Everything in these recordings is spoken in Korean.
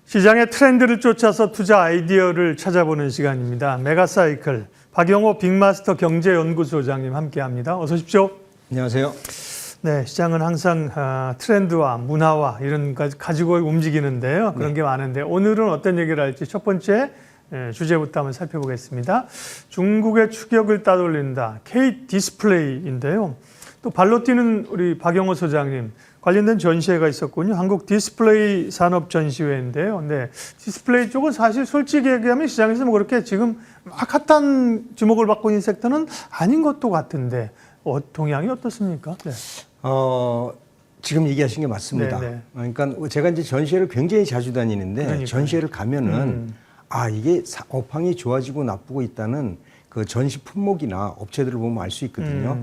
시장의 트렌드를 쫓아서 투자 아이디어를 찾아보는 시간입니다. 메가사이클 박영호 빅마스터 경제연구소장님 함께합니다. 어서 오십시오. 안녕하세요. 네, 시장은 항상 트렌드와 문화와 이런 거 가지고 움직이는데요. 그런 게 많은데 오늘은 어떤 얘기를 할지 첫 번째 주제부터 한번 살펴보겠습니다. 중국의 추격을 따돌린다. K-디스플레이인데요. 또 발로 뛰는 우리 박영호 소장님 관련된 전시회가 있었군요. 한국 디스플레이 산업 전시회인데요. 네, 디스플레이 쪽은 사실 솔직히 얘기하면 시장에서 뭐 그렇게 지금 막 핫한 주목을 받고 있는 섹터는 아닌 것도 같은데 동향이 어떻습니까? 네. 지금 얘기하신 게 맞습니다. 네네. 그러니까 제가 이제 전시회를 굉장히 자주 다니는데 그러니까요. 전시회를 가면은 이게 업황이 좋아지고 나쁘고 있다는 그 전시 품목이나 업체들을 보면 알 수 있거든요.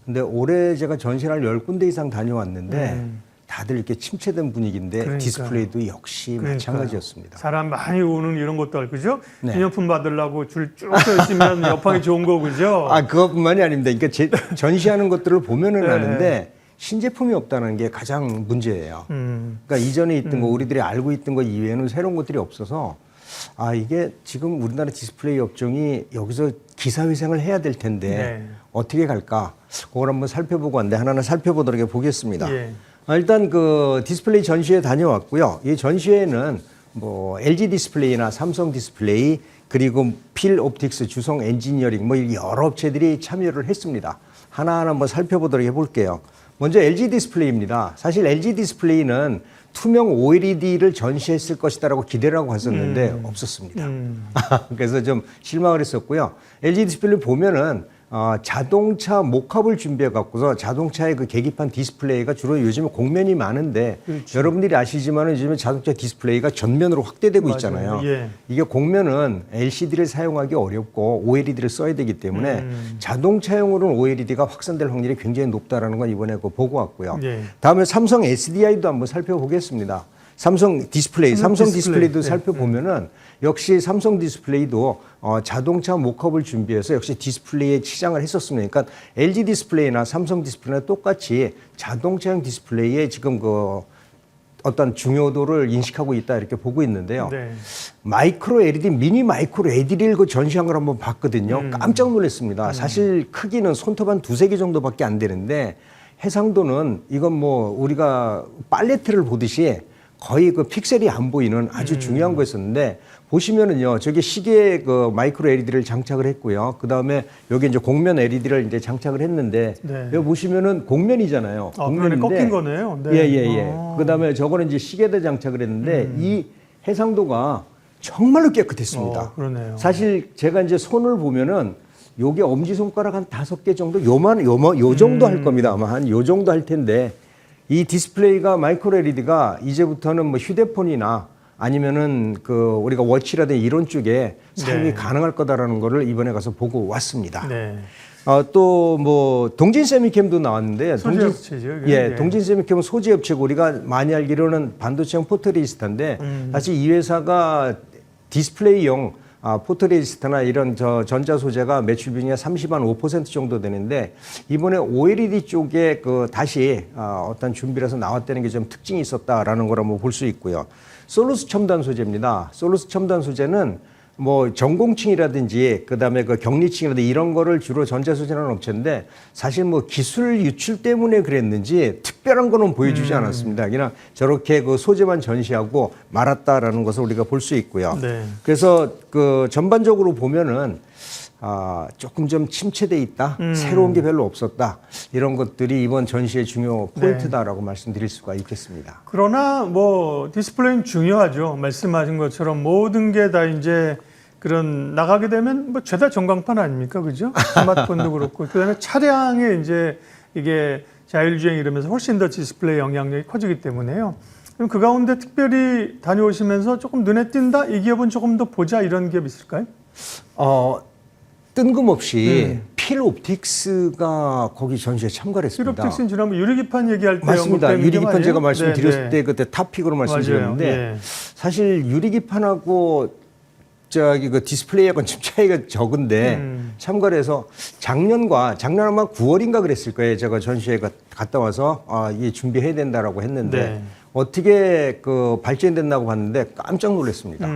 근데 올해 제가 전시를 10군데 이상 다녀왔는데 다들 이렇게 침체된 분위기인데 그러니까요. 디스플레이도 역시 마찬가지였습니다. 사람 많이 오는 이런 것도 알고 그죠? 네. 기념품 받으려고 줄 쭉 서 있으면 여팡이 좋은 거 그죠? 그것뿐만이 아닙니다. 그러니까 전시하는 것들을 보면은 네. 아는데 신제품이 없다는 게 가장 문제예요. 그러니까 이전에 있던 거 우리들이 알고 있던 거 이외에는 새로운 것들이 없어서 이게 지금 우리나라 디스플레이 업종이 여기서 기사회생을 해야 될 텐데 네. 어떻게 갈까? 그걸 한번 살펴보고 왔는데 하나하나 살펴보도록 해보겠습니다. 예. 일단 그 디스플레이 전시회 다녀왔고요. 이 전시회는 뭐 LG 디스플레이나 삼성 디스플레이 그리고 필 옵틱스, 주성 엔지니어링 뭐 여러 업체들이 참여를 했습니다. 하나하나 한번 살펴보도록 해볼게요. 먼저 LG 디스플레이입니다. 사실 LG 디스플레이는 투명 OLED를 전시했을 것이다라고 기대를 하고 갔었는데 없었습니다. 그래서 좀 실망을 했었고요. LG 디스플레이 보면은 자동차 목합을 준비해 갖고서 자동차의 그 계기판 디스플레이가 주로 요즘에 곡면이 많은데 그렇죠. 여러분들이 아시지만은 요즘에 자동차 디스플레이가 전면으로 확대되고 맞아요. 있잖아요. 예. 이게 곡면은 LCD를 사용하기 어렵고 OLED를 써야 되기 때문에 자동차용으로는 OLED가 확산될 확률이 굉장히 높다라는 건 이번에 보고 왔고요. 예. 다음에 삼성 SDI도 한번 살펴보겠습니다. 삼성 디스플레이도 네. 살펴보면은 역시 삼성 디스플레이도 자동차 목합을 준비해서 역시 디스플레이에 시장을 했었습니다. 그러니까 LG 디스플레이나 삼성 디스플레이나 똑같이 자동차용 디스플레이에 지금 그 어떤 중요도를 인식하고 있다 이렇게 보고 있는데요. 네. 마이크로 LED, 미니 마이크로 LED를 그 전시한 걸 한번 봤거든요. 깜짝 놀랐습니다. 사실 크기는 손톱 한 두세 개 정도밖에 안 되는데 해상도는 이건 뭐 우리가 팔레트를 보듯이 거의 그 픽셀이 안 보이는 아주 중요한 거였었는데 보시면은요, 저기 시계에 그 마이크로 LED를 장착을 했고요. 그 다음에 여기 이제 곡면 LED를 이제 장착을 했는데 네. 여기 보시면은 곡면이잖아요. 그러네 꺾인 거네요. 네. 예. 그 다음에 저거는 이제 시계에다 장착을 했는데 이 해상도가 정말로 깨끗했습니다. 그러네요. 사실 제가 이제 손을 보면은 요게 엄지손가락 한 5개 정도 요 정도 할 겁니다. 아마 한 요 정도 할 텐데 이 디스플레이가 마이크로 LED가 이제부터는 뭐 휴대폰이나 아니면은 그 우리가 워치라든지 이런 쪽에 사용이 네. 가능할 거다라는 거를 이번에 가서 보고 왔습니다. 네. 또 뭐 동진 세미캠도 나왔는데요. 소재 업체죠. 동진 세미캠은 소재 업체고 우리가 많이 알기로는 반도체형 포토레지스트인데 사실 이 회사가 디스플레이용 포토레지스트나 이런 전자 소재가 매출 비중이 30한 5% 정도 되는데 이번에 OLED 쪽에 그 다시 어떤 준비를 해서 나왔다는 게 좀 특징이 있었다라는 걸 한번 볼 수 있고요. 솔루스 첨단 소재입니다. 솔루스 첨단 소재는 뭐 전공층이라든지 그다음에 그 격리층이라든지 이런 거를 주로 전자 소재하는 업체인데 사실 뭐 기술 유출 때문에 그랬는지 특별한 거는 보여주지 않았습니다. 그냥 저렇게 그 소재만 전시하고 말았다라는 것을 우리가 볼 수 있고요. 네. 그래서 그 전반적으로 보면은 조금 좀 침체돼 있다. 새로운 게 별로 없었다. 이런 것들이 이번 전시의 중요 포인트다라고 말씀드릴 수가 있겠습니다. 그러나 뭐 디스플레이는 중요하죠. 말씀하신 것처럼 모든 게 다 이제 그런 나가게 되면 뭐 죄다 전광판 아닙니까, 그죠? 스마트폰도 그렇고 그다음에 차량에 이제 이게 자율주행 이러면서 훨씬 더 디스플레이 영향력이 커지기 때문에요. 그럼 그 가운데 특별히 다녀오시면서 조금 눈에 띈다 이 기업은 조금 더 보자 이런 기업 있을까요? 뜬금없이 필 옵틱스가 거기 전시에 참가를 했습니다. 필옵틱스는 지난번 유리기판 얘기할 때 맞습니다. 유리기판 제가 말씀드렸을 네. 때 그때 탑픽으로 말씀드렸는데 맞아요. 예. 사실 유리기판하고 저기 그 디스플레이하고는 좀 차이가 적은데 참가를 해서 작년 아마 9월인가 그랬을 거예요. 제가 전시회 갔다 와서 이 준비해야 된다라고 했는데 네. 어떻게 그 발전됐나고 봤는데 깜짝 놀랐습니다.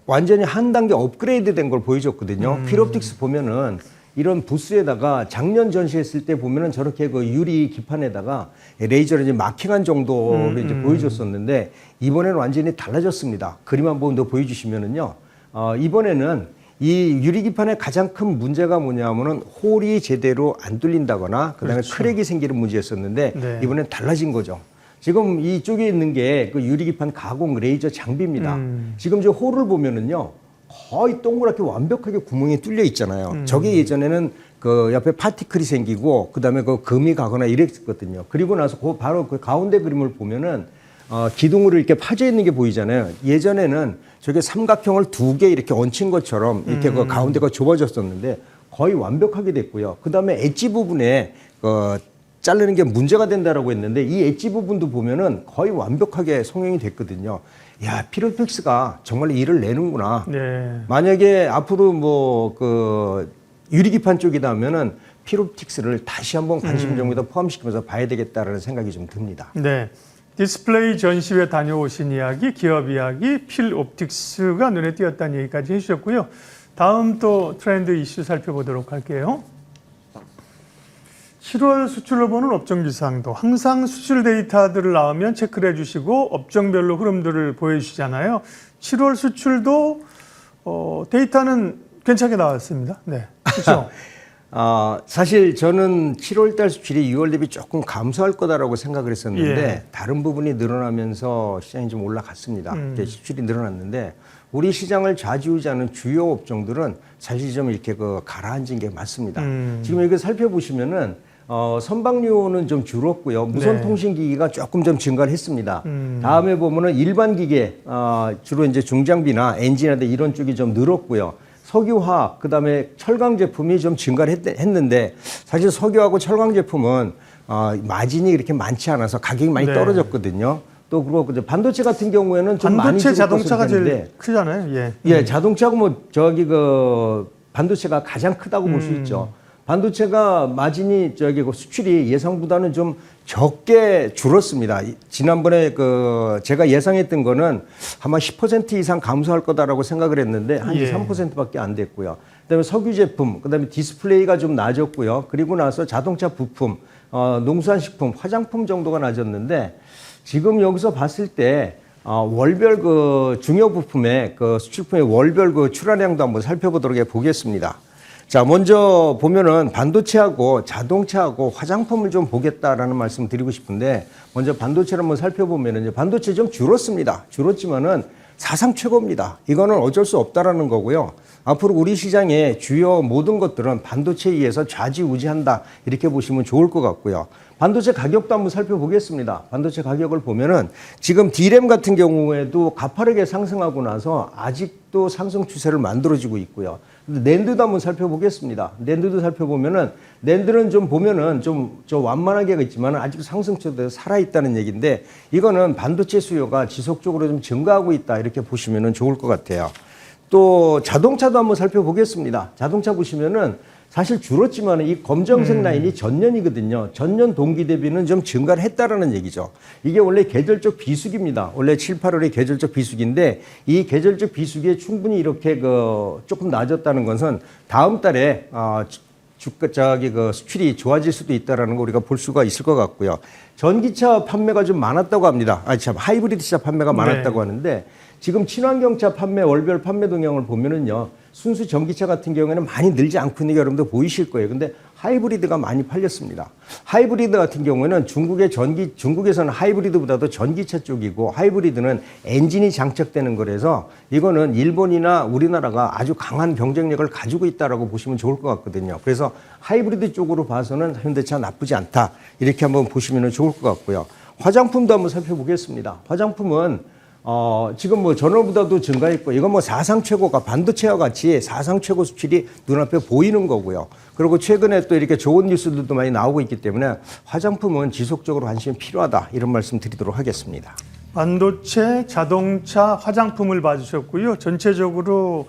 완전히 한 단계 업그레이드 된 걸 보여줬거든요. 필옵틱스 보면은 이런 부스에다가 작년 전시했을 때 보면은 저렇게 그 유리 기판에다가 레이저를 이제 마킹한 정도로 이제 보여줬었는데 이번에는 완전히 달라졌습니다. 그림 한번 더 보여주시면은요. 이번에는 이 유리 기판의 가장 큰 문제가 뭐냐면은 홀이 제대로 안 뚫린다거나 그다음에 그렇죠. 크랙이 생기는 문제였었는데 네. 이번엔 달라진 거죠. 지금 이쪽에 있는 게 그 유리기판 가공 레이저 장비입니다. 지금 저 홀을 보면은요, 거의 동그랗게 완벽하게 구멍이 뚫려 있잖아요. 저게 예전에는 그 옆에 파티클이 생기고, 그 다음에 그 금이 가거나 이랬거든요. 그리고 나서 그 바로 그 가운데 그림을 보면은, 기둥으로 이렇게 파져 있는 게 보이잖아요. 예전에는 저게 삼각형을 두 개 이렇게 얹힌 것처럼 이렇게 그 가운데가 좁아졌었는데 거의 완벽하게 됐고요. 그 다음에 엣지 부분에 자르는 게 문제가 된다라고 했는데 이 엣지 부분도 보면은 거의 완벽하게 성형이 됐거든요. 야, 필옵틱스가 정말 일을 내는구나. 네. 만약에 앞으로 뭐 그 유리기판 쪽이다 하면은 필옵틱스를 다시 한번 관심 정보에다 포함시키면서 봐야 되겠다라는 생각이 좀 듭니다. 네. 디스플레이 전시회 다녀오신 이야기, 기업 이야기, 필옵틱스가 눈에 띄었다는 얘기까지 해주셨고요. 다음 또 트렌드 이슈 살펴보도록 할게요. 7월 수출로 보는 업종 기상도 항상 수출 데이터들을 나오면 체크를 해주시고 업종별로 흐름들을 보여주시잖아요. 7월 수출도 데이터는 괜찮게 나왔습니다. 네, 그렇죠. 사실 저는 7월달 수출이 6월 대비 조금 감소할 거다라고 생각을 했었는데 예. 다른 부분이 늘어나면서 시장이 좀 올라갔습니다. 이제 수출이 늘어났는데 우리 시장을 좌지우지하는 주요 업종들은 사실 좀 이렇게 그 가라앉은 게 맞습니다. 지금 이거 살펴보시면은 선박류는 좀 줄었고요. 무선통신기기가 조금 좀 증가를 했습니다. 다음에 보면은 일반 기계, 주로 이제 중장비나 엔진이나 이런 쪽이 좀 늘었고요. 석유화학, 그 다음에 철강 제품이 좀 증가를 했는데 사실 석유하고 철강 제품은 마진이 그렇게 많지 않아서 가격이 많이 네. 떨어졌거든요. 또 그리고 반도체 같은 경우에는 좀 많이 반도체 줄었던 자동차가 제일 상태인데 크잖아요. 예. 예, 자동차하고 뭐 저기 그 반도체가 가장 크다고 볼 수 있죠. 반도체가 마진이 저기 그 수출이 예상보다는 좀 적게 줄었습니다. 지난번에 그 제가 예상했던 거는 아마 10% 이상 감소할 거다라고 생각을 했는데 한 예. 3%밖에 안 됐고요. 그다음에 석유 제품, 그다음에 디스플레이가 좀 낮았고요. 그리고 나서 자동차 부품, 농수산식품, 화장품 정도가 낮았는데 지금 여기서 봤을 때 월별 그 중요 부품의 그 수출품의 월별 그 출하량도 한번 살펴보도록 해보겠습니다. 자, 먼저 보면은 반도체하고 자동차하고 화장품을 좀 보겠다라는 말씀을 드리고 싶은데 먼저 반도체를 한번 살펴보면은 이제 반도체 좀 줄었습니다. 줄었지만은 사상 최고입니다. 이거는 어쩔 수 없다라는 거고요. 앞으로 우리 시장의 주요 모든 것들은 반도체에 의해서 좌지우지한다. 이렇게 보시면 좋을 것 같고요. 반도체 가격도 한번 살펴보겠습니다. 반도체 가격을 보면은 지금 D램 같은 경우에도 가파르게 상승하고 나서 아직도 상승 추세를 만들어지고 있고요. 낸드도 한번 살펴보겠습니다. 낸드도 살펴보면은 낸드는 좀 보면은 좀 완만하게 있지만 아직 상승 추세가 살아있다는 얘기인데 이거는 반도체 수요가 지속적으로 좀 증가하고 있다. 이렇게 보시면은 좋을 것 같아요. 또 자동차도 한번 살펴보겠습니다. 자동차 보시면은 사실 줄었지만 이 검정색 라인이 전년이거든요. 전년 동기 대비는 좀 증가를 했다라는 얘기죠. 이게 원래 계절적 비수기입니다. 원래 7, 8월의 계절적 비수기인데 이 계절적 비수기에 충분히 이렇게 조금 낮았다는 것은 다음 달에 수출이 좋아질 수도 있다라는 거 우리가 볼 수가 있을 것 같고요. 전기차 판매가 좀 많았다고 합니다. 하이브리드차 판매가 많았다고 하는데 지금 친환경차 판매 월별 판매 동향을 보면은요. 순수 전기차 같은 경우에는 많이 늘지 않고 있는 게 여러분들 보이실 거예요. 근데 하이브리드가 많이 팔렸습니다. 하이브리드 같은 경우에는 중국에서는 하이브리드보다도 전기차 쪽이고 하이브리드는 엔진이 장착되는 거라서 이거는 일본이나 우리나라가 아주 강한 경쟁력을 가지고 있다라고 보시면 좋을 것 같거든요. 그래서 하이브리드 쪽으로 봐서는 현대차 나쁘지 않다. 이렇게 한번 보시면 좋을 것 같고요. 화장품도 한번 살펴보겠습니다. 화장품은 지금 뭐 전월보다도 증가했고 이건 뭐 사상 최고가 반도체와 같이 사상 최고 수출이 눈앞에 보이는 거고요. 그리고 최근에 또 이렇게 좋은 뉴스들도 많이 나오고 있기 때문에 화장품은 지속적으로 관심이 필요하다 이런 말씀 드리도록 하겠습니다. 반도체, 자동차, 화장품을 봐주셨고요. 전체적으로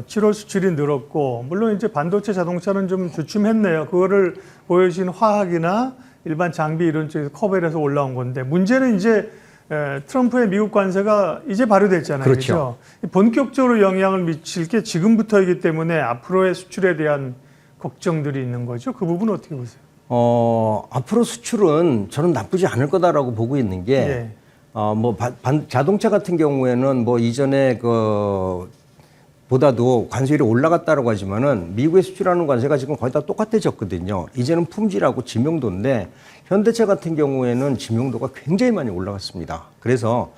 7월 수출이 늘었고, 물론 이제 반도체 자동차는 좀 주춤했네요. 그거를 보여주신 화학이나 일반 장비 이런 쪽에서 커버해서 올라온 건데, 문제는 이제 트럼프의 미국 관세가 이제 발효됐잖아요. 그렇죠. 그렇죠? 본격적으로 영향을 미칠 게 지금부터이기 때문에 앞으로의 수출에 대한 걱정들이 있는 거죠. 그 부분은 어떻게 보세요? 앞으로 수출은 저는 나쁘지 않을 거다라고 보고 있는 게, 예. 자동차 같은 경우에는 뭐 이전에 보다도 관세율이 올라갔다고 하지만은 미국에 수출하는 관세가 지금 거의 다 똑같아졌거든요. 이제는 품질하고 지명도인데 현대차 같은 경우에는 지명도가 굉장히 많이 올라갔습니다. 그래서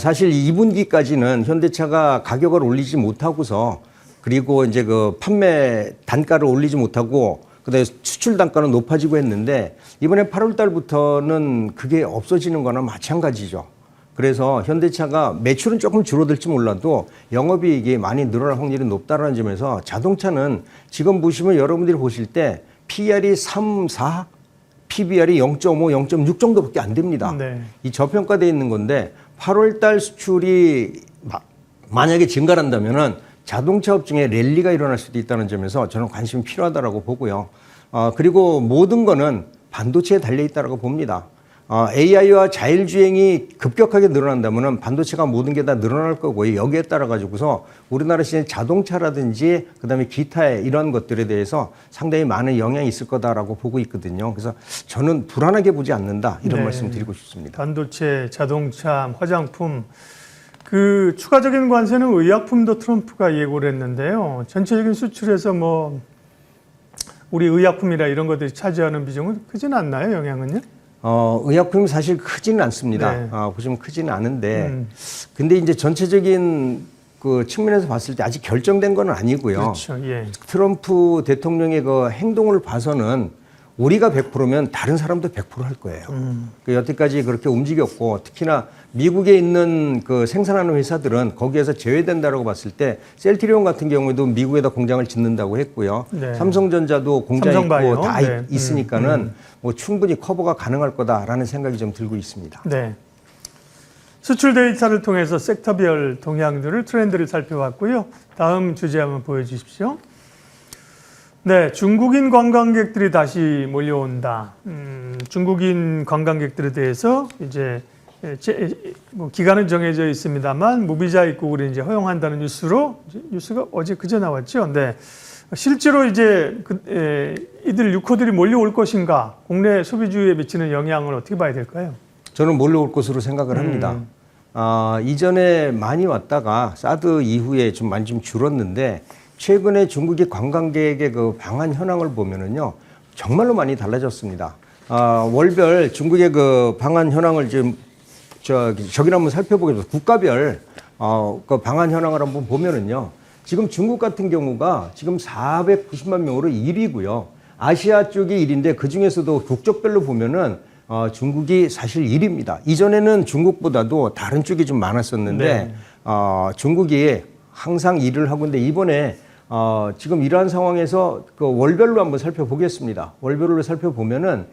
사실 2분기까지는 현대차가 가격을 올리지 못하고서 그리고 이제 그 판매 단가를 올리지 못하고 그다음에 수출 단가는 높아지고 했는데 이번에 8월 달부터는 그게 없어지는 거나 마찬가지죠. 그래서 현대차가 매출은 조금 줄어들지 몰라도 영업이익이 많이 늘어날 확률이 높다는 점에서 자동차는 지금 보시면 여러분들이 보실 때 PER이 3, 4, PBR이 0.5, 0.6 정도밖에 안 됩니다. 네. 이 저평가되어 있는 건데 8월 달 수출이 만약에 증가한다면은 자동차 업종에 랠리가 일어날 수도 있다는 점에서 저는 관심이 필요하다고 보고요. 그리고 모든 거는 반도체에 달려 있다고 봅니다. AI와 자율주행이 급격하게 늘어난다면 반도체가 모든 게 다 늘어날 거고요. 여기에 따라 가지고서 우리나라 시장 자동차라든지 그다음에 기타의 이런 것들에 대해서 상당히 많은 영향이 있을 거다라고 보고 있거든요. 그래서 저는 불안하게 보지 않는다 이런 말씀 드리고 싶습니다. 반도체, 자동차, 화장품 그 추가적인 관세는 의약품도 트럼프가 예고를 했는데요. 전체적인 수출에서 뭐 우리 의약품이나 이런 것들이 차지하는 비중은 크지는 않나요? 영향은요? 의약품이 사실 크지는 않습니다. 네. 보시면 크지는 않은데, 근데 이제 전체적인 그 측면에서 봤을 때 아직 결정된 건 아니고요. 그렇죠. 예. 트럼프 대통령의 그 행동을 봐서는 우리가 100%면 다른 사람도 100%할 거예요. 그 여태까지 그렇게 움직였고, 특히나 미국에 있는 그 생산하는 회사들은 거기에서 제외된다라고 봤을 때 셀트리온 같은 경우에도 미국에다 공장을 짓는다고 했고요. 네. 삼성전자도 공장이 삼성바이오. 있고 다 네. 있으니까는 뭐 충분히 커버가 가능할 거다라는 생각이 좀 들고 있습니다. 네. 수출 데이터를 통해서 섹터별 동향들을 트렌드를 살펴봤고요. 다음 주제 한번 보여주십시오. 네, 중국인 관광객들이 다시 몰려온다. 중국인 관광객들에 대해서 이제 뭐 기간은 정해져 있습니다만 무비자 입국을 이제 허용한다는 뉴스가 어제 그제 나왔죠. 네, 실제로 이제 이들 유코들이 몰려올 것인가, 국내 소비주의에 미치는 영향을 어떻게 봐야 될까요? 저는 몰려올 것으로 생각을 합니다. 이전에 많이 왔다가 사드 이후에 좀 많이 좀 줄었는데 최근에 중국의 관광객의 그 방한 현황을 보면은요 정말로 많이 달라졌습니다. 월별 중국의 그 방한 현황을 좀 저기를 한번 살펴보겠습니다. 국가별 그 방한 현황을 한번 보면은요 지금 중국 같은 경우가 지금 490만 명으로 1위고요. 아시아 쪽이 1위인데 그 중에서도 국적별로 보면은 중국이 사실 1위입니다. 이전에는 중국보다도 다른 쪽이 좀 많았었는데 네. 중국이 항상 1위를 하고 있는데 이번에 지금 이러한 상황에서 그 월별로 한번 살펴보겠습니다. 월별로 살펴보면은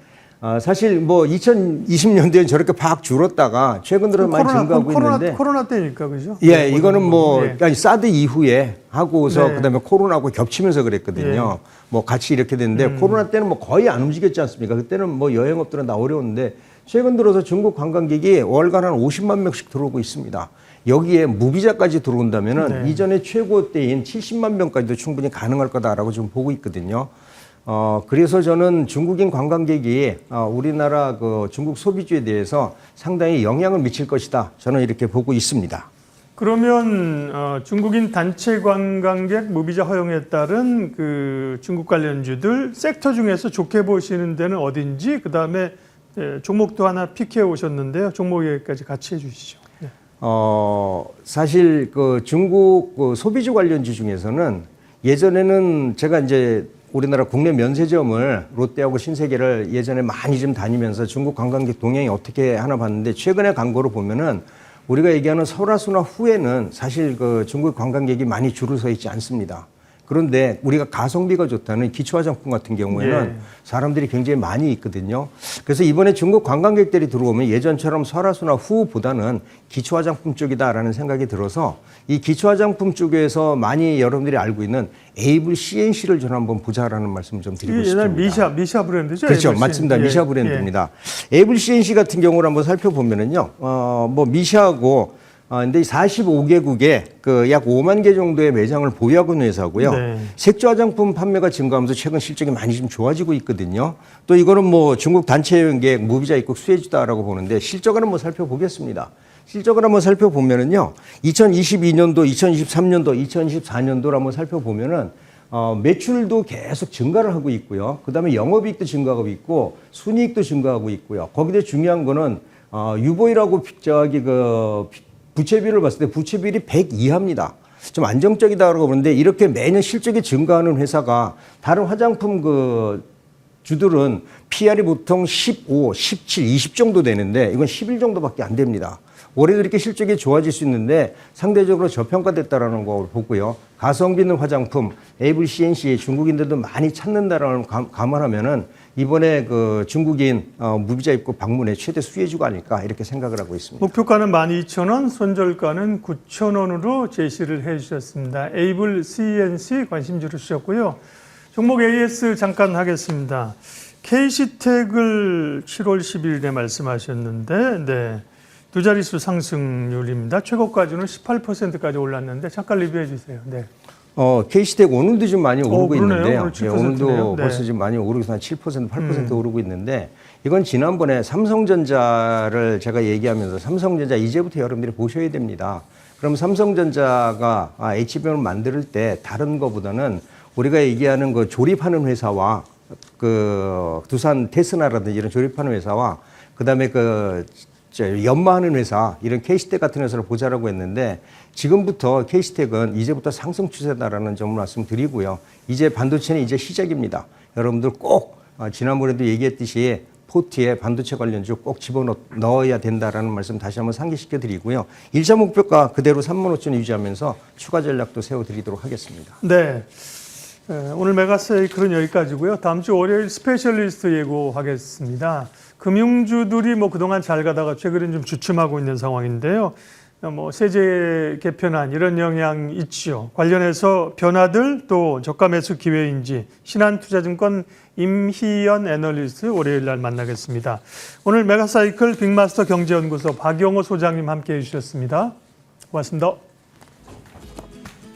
사실 뭐 2020년도엔 저렇게 팍 줄었다가 최근 들어 많이 증가하고 있는데 코로나 때니까 그죠? 예, 이거는 뭐 예. 아니, 사드 이후에 하고서 네. 그다음에 코로나하고 겹치면서 그랬거든요. 뭐 같이 이렇게 됐는데 코로나 때는 뭐 거의 안 움직였지 않습니까? 그때는 뭐 여행업들은 다 어려웠는데 최근 들어서 중국 관광객이 월간 한 50만 명씩 들어오고 있습니다. 여기에 무비자까지 들어온다면은 네. 이전에 최고 때인 70만 명까지도 충분히 가능할 거다라고 좀 보고 있거든요. 그래서 저는 중국인 관광객이 우리나라 그 중국 소비주에 대해서 상당히 영향을 미칠 것이다. 저는 이렇게 보고 있습니다. 그러면 중국인 단체 관광객 무비자 허용에 따른 그 중국 관련주들 섹터 중에서 좋게 보시는 데는 어딘지 그다음에 종목도 하나 픽해 오셨는데요. 종목 얘기까지 같이 해주시죠. 네. 사실 그 중국 그 소비주 관련주 중에서는 예전에는 제가 이제 우리나라 국내 면세점을 롯데하고 신세계를 예전에 많이 좀 다니면서 중국 관광객 동향이 어떻게 하나 봤는데 최근에 광고를 보면은 우리가 얘기하는 설화수나 후에는 사실 그 중국 관광객이 많이 줄을 서 있지 않습니다. 그런데 우리가 가성비가 좋다는 기초 화장품 같은 경우에는 예. 사람들이 굉장히 많이 있거든요. 그래서 이번에 중국 관광객들이 들어오면 예전처럼 설화수나 후보다는 기초 화장품 쪽이다라는 생각이 들어서 이 기초 화장품 쪽에서 많이 여러분들이 알고 있는 에이블 CNC를 저는 한번 보자라는 말씀을 좀 드리고 옛날 싶습니다. 미샤 브랜드죠? 그렇죠. 에이블 맞습니다. CNC. 미샤 브랜드입니다. 에이블 CNC 같은 경우를 한번 살펴보면은요, 뭐 미샤하고 근데 45개국에 그 약 5만 개 정도의 매장을 보유하고 있는 회사고요. 네. 색조 화장품 판매가 증가하면서 최근 실적이 많이 좀 좋아지고 있거든요. 또 이거는 뭐 중국 단체 여행객 무비자 입국 수혜주다라고 보는데 실적을 한번 살펴보겠습니다. 실적을 한번 살펴보면은요, 2022년도, 2023년도, 2024년도를 한번 살펴보면은 매출도 계속 증가를 하고 있고요. 그 다음에 영업이익도 증가하고 있고, 순이익도 증가하고 있고요. 거기에 중요한 거는, 유보이라고 부채비율을 봤을 때 부채비율이 100 이하입니다. 좀 안정적이다라고 보는데 이렇게 매년 실적이 증가하는 회사가 다른 화장품 주들은 PR이 보통 15, 17, 20 정도 되는데 이건 11 정도밖에 안 됩니다. 올해도 이렇게 실적이 좋아질 수 있는데 상대적으로 저평가됐다라는 걸 보고요. 가성비 있는 화장품, 에이블 CNC 중국인들도 많이 찾는다라는 걸 감안하면은 이번에 그 중국인 무비자 입국 방문의 최대 수혜주가 아닐까 이렇게 생각을 하고 있습니다. 목표가는 12,000원, 손절가는 9,000원으로 제시를 해주셨습니다. 에이블 CNC 관심 주셨고요. 종목 AS 잠깐 하겠습니다. KC텍을 7월 10일에 말씀하셨는데, 네. 두 자릿수 상승률입니다. 최고까지는 18%까지 올랐는데 잠깐 리뷰해 주세요. 네. KC텍 오늘도 좀 많이 오르고 있는데요. 오늘 7%네요. 오늘도 네. 벌써 좀 많이 오르고 한 7%, 8% 오르고 있는데 이건 지난번에 삼성전자를 제가 얘기하면서 삼성전자 이제부터 여러분들이 보셔야 됩니다. 그럼 삼성전자가 HBM을 만들 때 다른 거보다는 우리가 얘기하는 그 조립하는 회사와 그 두산 테스나라든지 이런 조립하는 회사와 그다음에 연마하는 회사, 이런 KC텍 같은 회사를 보자라고 했는데 지금부터 KC텍은 이제부터 상승 추세다라는 점을 말씀드리고요. 이제 반도체는 이제 시작입니다. 여러분들 꼭 지난번에도 얘기했듯이 포트에 반도체 관련주 꼭 집어넣어야 된다라는 말씀 다시 한번 상기시켜 드리고요. 1차 목표가 그대로 35,000원 유지하면서 추가 전략도 세워드리도록 하겠습니다. 네. 오늘 메가사이클은 여기까지고요. 다음 주 월요일 스페셜리스트 예고하겠습니다. 금융주들이 뭐 그동안 잘 가다가 최근엔 좀 주춤하고 있는 상황인데요. 뭐 세제 개편안 이런 영향 있죠. 관련해서 변화들 또 저가 매수 기회인지 신한투자증권 임희연 애널리스트 월요일 날 만나겠습니다. 오늘 메가사이클 빅마스터 경제연구소 박영호 소장님 함께해 주셨습니다. 고맙습니다.